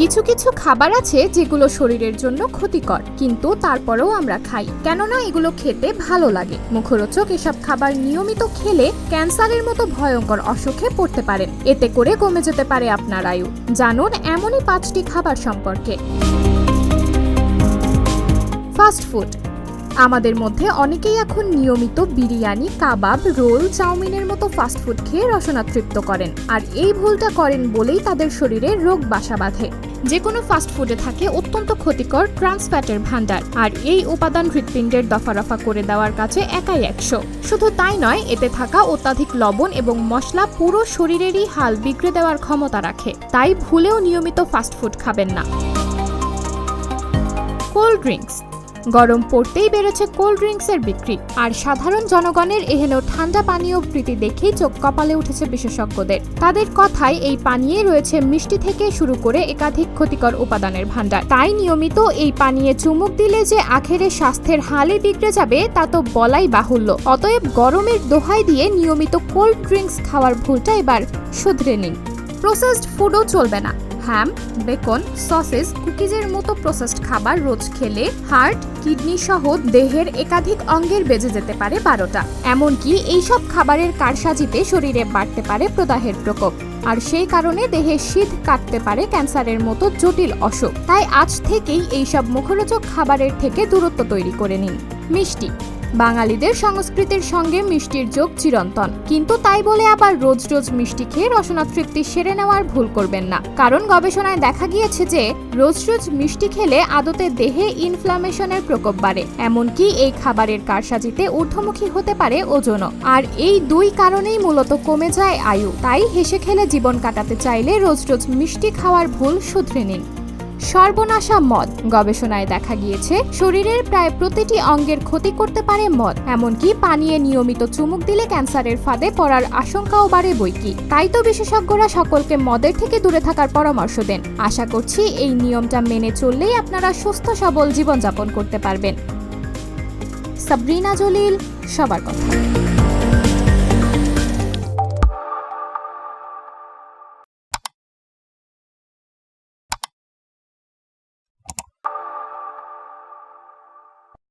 কিছু কিছু খাবার আছে যেগুলো শরীরের জন্য ক্ষতিকর, কিন্তু তারপরেও আমরা খাই, কেননা এগুলো খেতে ভালো লাগে। মুখরোচক এসব খাবার নিয়মিত খেলে ক্যান্সারের মতো ভয়ঙ্কর অসুখে পড়তে পারেন। এতে করে কমে যেতে পারে আপনার আয়ু। জানুন এমনই 5টি খাবার সম্পর্কে। Fast food. আমাদের মধ্যে অনেকেই এখন নিয়মিত বিরিয়ানি, কাবাব, রোল, চাউমিনের মতো ফাস্টফুড খেয়ে রসনা তৃপ্ত করেন। আর এই ভুলটা করেন বলেই তাদের শরীরে রোগ বাসা বাঁধে। যে কোনো ফাস্টফুডে থাকে অত্যন্ত ক্ষতিকর ট্রান্স ফ্যাটের ভান্ডার, আর এই উপাদান হৃৎপিণ্ডের দফারফা করে দেওয়ার কাছে একাই 100। শুধু তাই নয়, এতে থাকা অত্যাধিক লবণ এবং মশলা পুরো শরীরেরই হাল বিগড়ে দেওয়ার ক্ষমতা রাখে। তাই ভুলেও নিয়মিত ফাস্টফুড খাবেন না। Cold drinks. গরম পড়তেই বেড়েছে কোল্ড ড্রিঙ্কসের বিক্রি, আর সাধারণ জনগণের এহেন ঠান্ডা পানীয় প্রীতি দেখেই চোখ কপালে উঠেছে বিশেষজ্ঞদের। তাদের কথায় এই পানীয়ে রয়েছে মিষ্টি থেকে শুরু করে একাধিক ক্ষতিকর উপাদানের ভান্ডার। তাই নিয়মিত এই পানীয়ে চুমুক দিলে যে আখেরে স্বাস্থ্যের হালই বিগড়ে যাবে তা তো বলাই বাহুল্য। অতএব গরমের দোহাই দিয়ে নিয়মিত কোল্ড ড্রিঙ্কস খাওয়ার ভুলটা এবার শুধরে নিন। প্রসেসড ফুডও চলবে না। হ্যাম, বেকন, সসেস, কুকিজের মতো প্রসেসড খাবার রোজ খেলে হার্ট, কিডনি সহ দেহের একাধিক অঙ্গের বেজে যেতে পারে 12টা। এমনকি এইসব খাবারের কারসাজিতে শরীরে বাড়তে পারে প্রদাহের প্রকোপ, আর সেই কারণে দেহে শীত কাটতে পারে ক্যান্সারের মতো জটিল অসুখ। তাই আজ থেকেই এইসব মুখরোচক খাবারের থেকে দূরত্ব তৈরি করে নিন। মিষ্টি। বাঙালিদের সংস্কৃতির সঙ্গে মিষ্টির যোগ চিরন্তন, কিন্তু তাই বলে আবার রোজ রোজ মিষ্টি খেয়ে রসনা তৃপ্তি সেরে নেওয়ার ভুল করবেন না। কারণ গবেষণায় দেখা গিয়েছে যে রোজ রোজ মিষ্টি খেলে আদতে দেহে ইনফ্লামেশনের প্রকোপ বাড়ে। এমনকি এই খাবারের কারসাজিতে ঊর্ধ্বমুখী হতে পারে ওজনও। আর এই দুই কারণেই মূলত কমে যায় আয়ু। তাই হেসে খেলে জীবন কাটাতে চাইলে রোজ রোজ মিষ্টি খাওয়ার ভুল শুধরে নিন। সর্বনাশা মদ। গবেষণায় দেখা গিয়েছে শরীরের প্রায় প্রতিটি অঙ্গের ক্ষতি করতে পারে মদ। এমনকি পানীয়ে নিয়মিত চুমুক দিলে ক্যান্সারের ফাঁদে পড়ার আশঙ্কাও বাড়ে বৈকি। তাই তো বিশেষজ্ঞরা সকলকে মদের থেকে দূরে থাকার পরামর্শ দেন। আশা করছি এই নিয়মটা মেনে চললেই আপনারা সুস্থ সবল জীবনযাপন করতে পারবেন। সাবরিনা জলিল, সবার কথা।